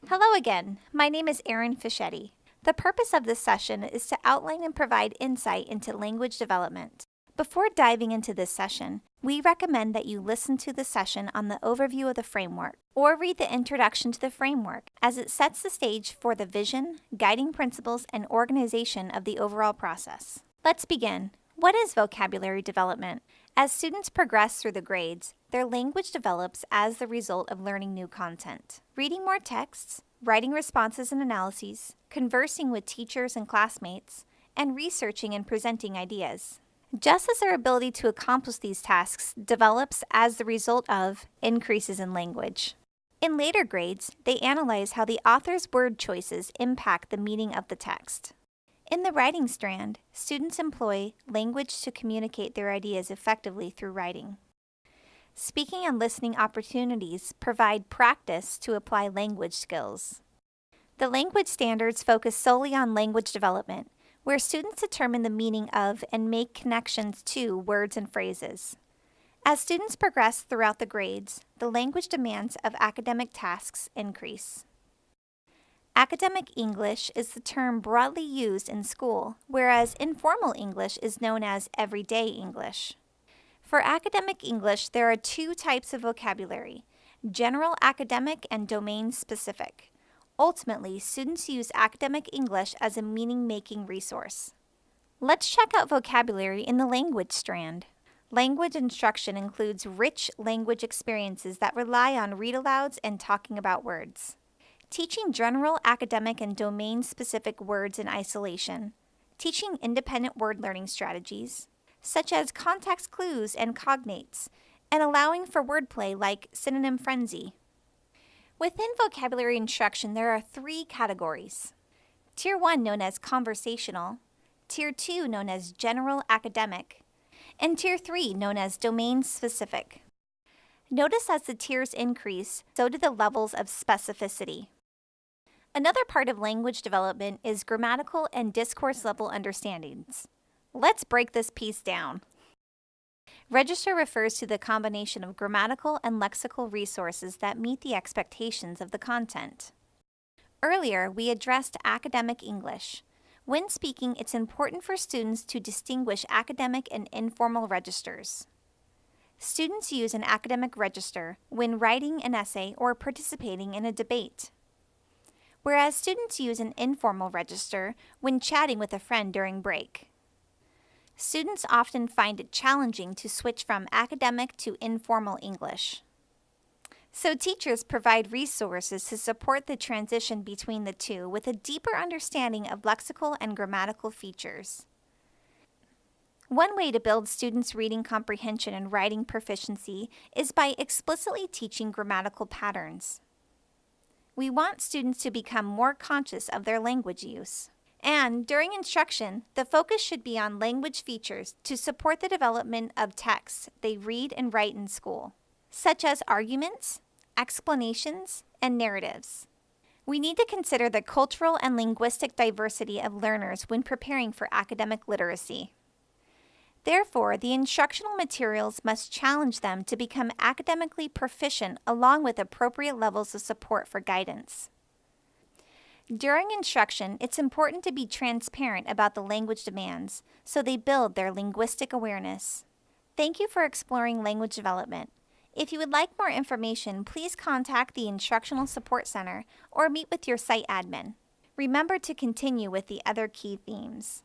Hello again. My name is Erin Fischetti. The purpose of this session is to outline and provide insight into language development. Before diving into this session, we recommend that you listen to the session on the overview of the framework or read the introduction to the framework as it sets the stage for the vision, guiding principles, and organization of the overall process. Let's begin. What is vocabulary development? As students progress through the grades, their language develops as the result of learning new content. Reading more texts, writing responses and analyses, conversing with teachers and classmates, and researching and presenting ideas. Just as their ability to accomplish these tasks develops as the result of increases in language. In later grades, they analyze how the author's word choices impact the meaning of the text. In the writing strand, students employ language to communicate their ideas effectively through writing. Speaking and listening opportunities provide practice to apply language skills. The language standards focus solely on language development, where students determine the meaning of and make connections to words and phrases. As students progress throughout the grades, the language demands of academic tasks increase. Academic English is the term broadly used in school, whereas informal English is known as everyday English. For academic English, there are two types of vocabulary: general academic and domain-specific. Ultimately, students use academic English as a meaning-making resource. Let's check out vocabulary in the language strand. Language instruction includes rich language experiences that rely on read-alouds and talking about words. Teaching general academic and domain-specific words in isolation. Teaching independent word learning strategies, such as context clues and cognates, and allowing for wordplay like synonym frenzy. Within vocabulary instruction, there are three categories. Tier 1 known as conversational, Tier 2 known as general academic, and Tier 3 known as domain-specific. Notice as the tiers increase, so do the levels of specificity. Another part of language development is grammatical and discourse level understandings. Let's break this piece down. Register refers to the combination of grammatical and lexical resources that meet the expectations of the content. Earlier, we addressed academic English. When speaking, it's important for students to distinguish academic and informal registers. Students use an academic register when writing an essay or participating in a debate, whereas students use an informal register when chatting with a friend during break. Students often find it challenging to switch from academic to informal English. So teachers provide resources to support the transition between the two with a deeper understanding of lexical and grammatical features. One way to build students' reading comprehension and writing proficiency is by explicitly teaching grammatical patterns. We want students to become more conscious of their language use. And during instruction, the focus should be on language features to support the development of texts they read and write in school, such as arguments, explanations, and narratives. We need to consider the cultural and linguistic diversity of learners when preparing for academic literacy. Therefore, the instructional materials must challenge them to become academically proficient along with appropriate levels of support for guidance. During instruction, it's important to be transparent about the language demands so they build their linguistic awareness. Thank you for exploring language development. If you would like more information, please contact the Instructional Support Center or meet with your site admin. Remember to continue with the other key themes.